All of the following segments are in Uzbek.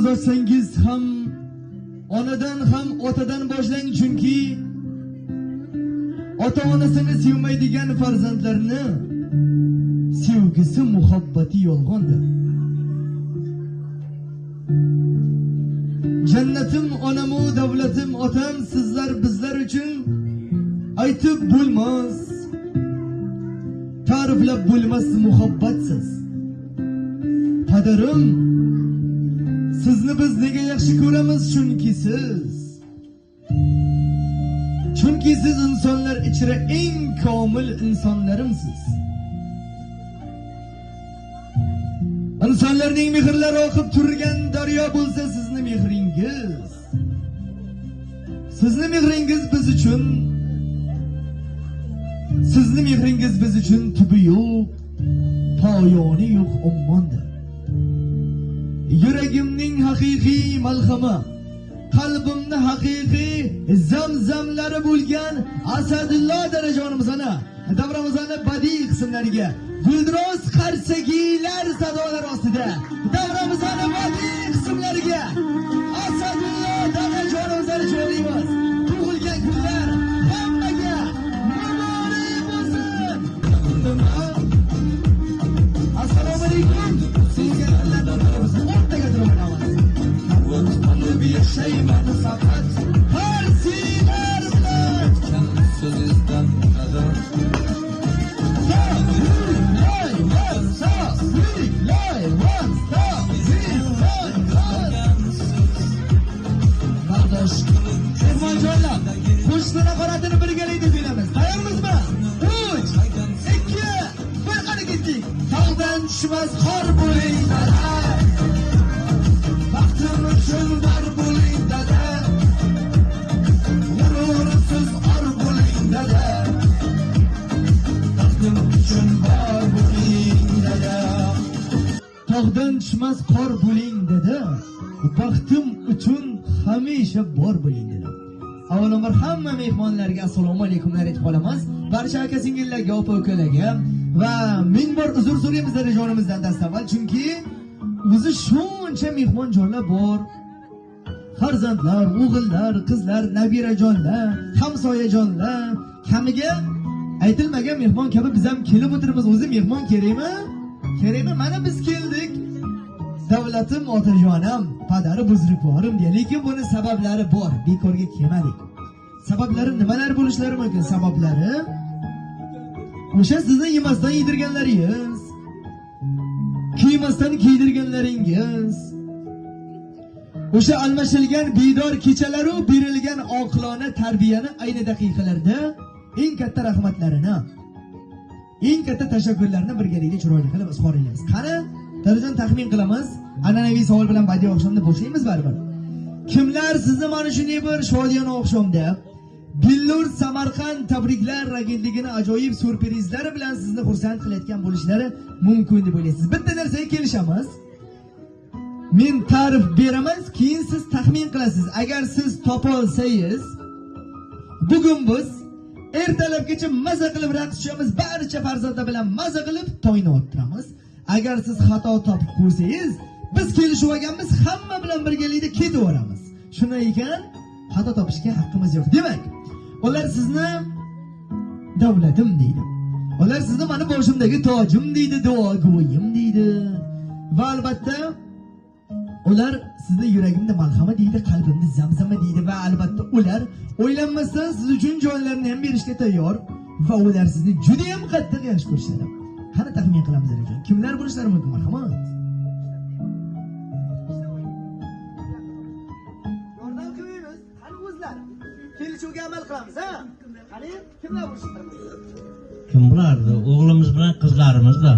og'iz ochsangiz ham onadan ham otadan boshlang, chunki ota-onasini sevmaydigan farzandlarni sevgisi, muhabbati yolg'ondir. Jannatim onamu davlatim otam, sizlar bizlar uchun aytib bo'lmas, ta'riflab bo'lmas muhabbatsiz. Qadrim, sizni biz nega yaxshi ko'ramiz? Chunki siz insonlar ichra eng komil insonlarimsiz. İnsanlarning mehrlari oqib turgan daryo bo'lsa sizni mehringiz. Sizni mehringiz biz uchun tubi yo'q, poyoni yo'q ummondir. Yuragimning haqiqiy malhama, qalbimni haqiqiy zamzamlari bo'lgan Asadullo darajonimizani davramizning badiiy qismlariga guldiroz qarsagilar sadolari ostida davramizning badiiy qismlariga Asadullo darajonimizni jo'laymiz. Tug'ilgan kunlar hammaga muborak bo'lsin. Assalomu alaykum. Sizga allohdan o'rtaga turamiz. Yashayman faqat qarsilar bilan so'zizdan qadar. Qo'shnilar qoratini birgalikda kuylamiz. Tayyormizmi? 3, 2, 1 qani ketdik. Tog'dan tushmas qor bo'ling dada. Baxtim uchun bor bo'ling dada. G'urursiz or bo'ling dada. Baxtim uchun bor bo'ling dada. Tog'dan tushmas qor bo'ling dada. Baxtim uchun hamisha bor bo'ling dada. Avvalambor hamma mehmonlarga assalomu alaykumlar aytib qolamiz. Barcha aka-singillarga, opa-ukalarga va ming bor uzr so'raymiz darajonimizdan dastavval, chunki o'zi shuncha mehmonjonlar bor. Farzandlar, o'g'illar, qizlar, nabirajonlar, hamsoyajonlar, kamiga aytilmagan mehmon kabi biz ham kelib o'tiribmiz. O'zi mehmon kerakmi? Kerakmi? Mana biz keldik. Davlatim otajonim, padari buzrukvorim deya. Lekin buni sabablari bor. Bekorga kelmadik. Sabablari nimalar bo'lishlari mumkin? Sabablari o'sha sizni yemasdan yedirganlaringiz, kiymasdan kiydirganlaringiz, o'sha almashilgan bedor kechalar u berilgan oqilona tarbiyani ayni daqiqalarda eng katta rahmatlarini, eng katta tashakkurlarini birgalikda chiroyli qilib izhor etamiz. Qani, Darajon taxmin qilamiz. An'anaviy savol bilan badiiy oqshomda boshlaymiz baribir. Kimlar sizni mana shunday bir shodiyona oqshomda Billur Samarqand tabriklar agentligining ajoyib surprizlari bilan sizni xursand qilayotgan bo'lishlari mumkin deb o'ylaysiz? Bitta narsaga kelishamiz. Men ta'rif beraman, keyin siz taxmin qilasiz. Agar siz topa olsangiz, bugun biz ertalabgacha maza qilib raqs tushamiz, barcha farzandlar bilan maza qilib to'yni o'tiramiz. Agar siz xato topib qo'ysangiz, biz kelishib olganmiz, hamma bilan birgalikda ketaveramiz. Shunday ekan, xato topishga haqqimiz yo'q. Demak, ular sizni davlatim deydi. Ular sizni mana boshimdagi tojim deydi, duogo'yim deydi. Va albatta ular sizni yuragimda malhama deydi, qalbimda zamzama deydi va albatta ular o'ylanmasdan siz uchun jonlarini ham berishga tayyor va ular sizni juda ham qattiq yaxshi ko'rishadi. Qani taxmin qilamiz ekan. Kimlar bo'lishlari mumkin? Marhamat. Yordam qilamiz. Qani o'zlari. Kelishuvga amal qilamiz, ha? Qani kimlar bo'lishlari mumkin? Kim bulardi? O'g'limiz bilan qizlarimizda.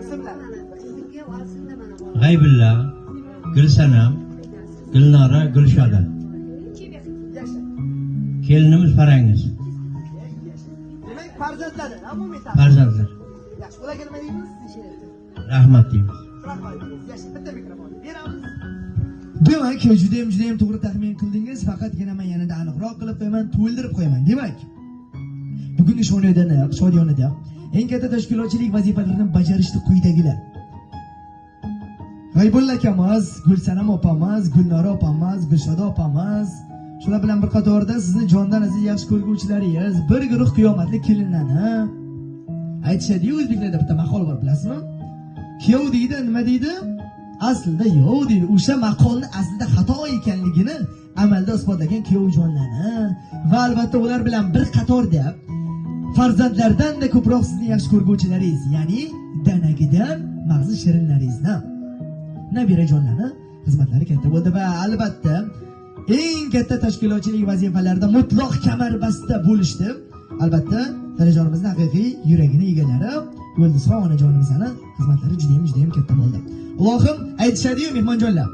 Ismlar. G'aybulla, Gulsanam, Gulnora, Gulshoda. Kelinimiz Farangiz. Demak, farzandlari, umumiy farzandlar. Yaxshi, ularga nima deymiz? Rahmat deymiz. Rahmat. Yaxshi, bitta mikrofon beramiz. Demak, juda ham to'g'ri taxmin qildingiz. Faqatgina men yanada aniqroq qilib qo'yaman, to'ldirib qo'yaman. Demak, bugungi shodiyonada eng katta tashkilotchilik vazifalarini bajarishni quyidagilar. G'aybulla akamiz, Gulsanam opamiz, Gulnora opamiz, Gulshoda opamiz, shular bilan bir qatorda sizni jondan aziz yaxshi ko'rguvchilaringiz, bir guruh qiyomatli kelinlarni aytishadi-yu, o'zbeklarda bitta maqol bor, bilasizmi? Kuyov deydi, nima deydi? Aslida yo'q deydi. O'sha maqolni aslida xato ekanligini amalda isbotlagan kuyov jonlarni va albatta ular bilan bir qatorda farzandlardan-da ko'proq sizni yaxshi ko'rguvchilaringiz, ya'ni danagidan mag'zi shirinlaringizni, nabirajonlarni xizmatlari katta bo'ldi va albatta eng katta tashkilotchilik vazifalarida mutlaq kamarbasta bo'lishdi. Albatta dadajonimizning haqiqiy yuragini egalari Yulduzxon onajonimizning xizmatlari juda ham katta bo'ldi. Allohim aytishadi-yu mehmonjonlar,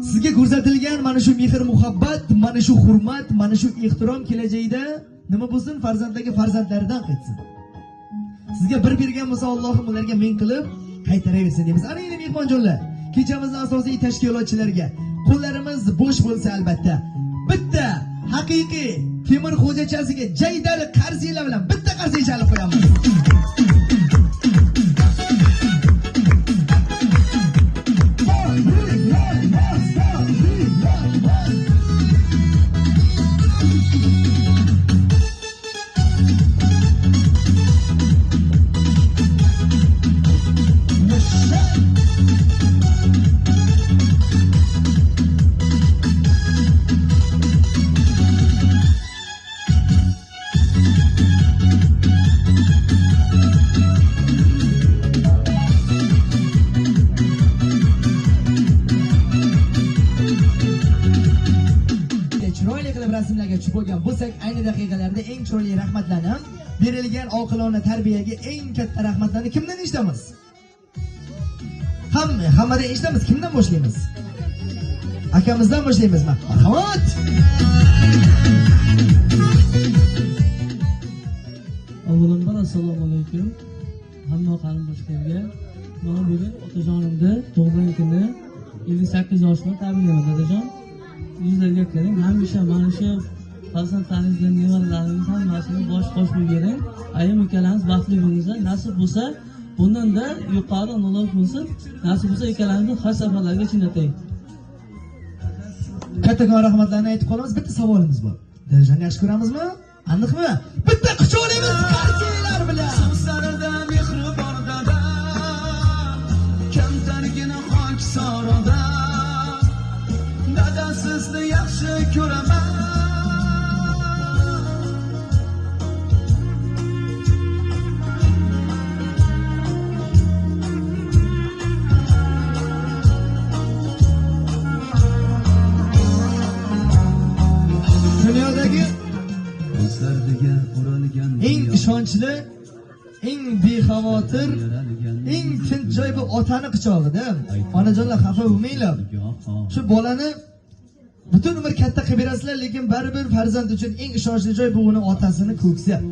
sizga ko'rsatilgan mana shu mehr muhabbat, mana shu hurmat, mana shu ehtirom kelajakda nima bo'lsin, farzandlarga farzandlaridan qaytsin. Sizga bir bergan bo'lsa Allohim ularga ming qilib qaytaraversin deymiz. Ana endi mehmonjonlar, kechamizni asosiy tashkilotchilarga qo'llarimiz bo'sh bo'lsa albatta bitta haqiqiy temir xo'jachasiga jaydari qarzilar bilan bitta qarzi chalib qo'yamiz. Chiroyli qilib rasmlarga tushib bo'lgan bo'lsak, ayni daqiqalarda eng chiroyli rahmatlarni, berilgan oqilona tarbiyaga eng katta rahmatlarni kimdan eshitamiz? Hammadan eshitamiz. Kimdan boshlaymiz? Akamizdan boshlaymiz. Marhamat. Avvalambor assalomu alaykum. Hamma qarindoshlarga mana bugun otajonimni tug'ilgan kuni 58 yoshni tabriklayman dadajon. Yuzlarga kiring, hamisha mana shu farzandlaringizning nevaralaringiz hammasini bosh bering. Ayam ikkalamiz baxtli bo'linglar. Nasib bo'lsa, bundan-da yuqori unloq bo'lsin. Nasib bo'lsa ikkalamizni har safarlarga chinataylik. Kattakon rahmatlarni aytib qolamiz. Bitta savolimiz bor. Darajani yaxshi ko'ramizmi? Aniqmi? Bitta quchoqlaymiz qarzilar bilan. Sarada mehri bor dada, kamtargina xok soroda, dada sizni yaxshi ko'raman. Dunyodagi Ko'zlardiga o'ralgan eng ishonchli, eng bexavotir, eng tinch joy bu otani quchog'ida. Onajonlar xafa bo'lmanglar. Shu bolani butun umr katta qilib berasizlar, lekin baribir farzand uchun eng ishonchli joy bu uni otasini ko'ksi.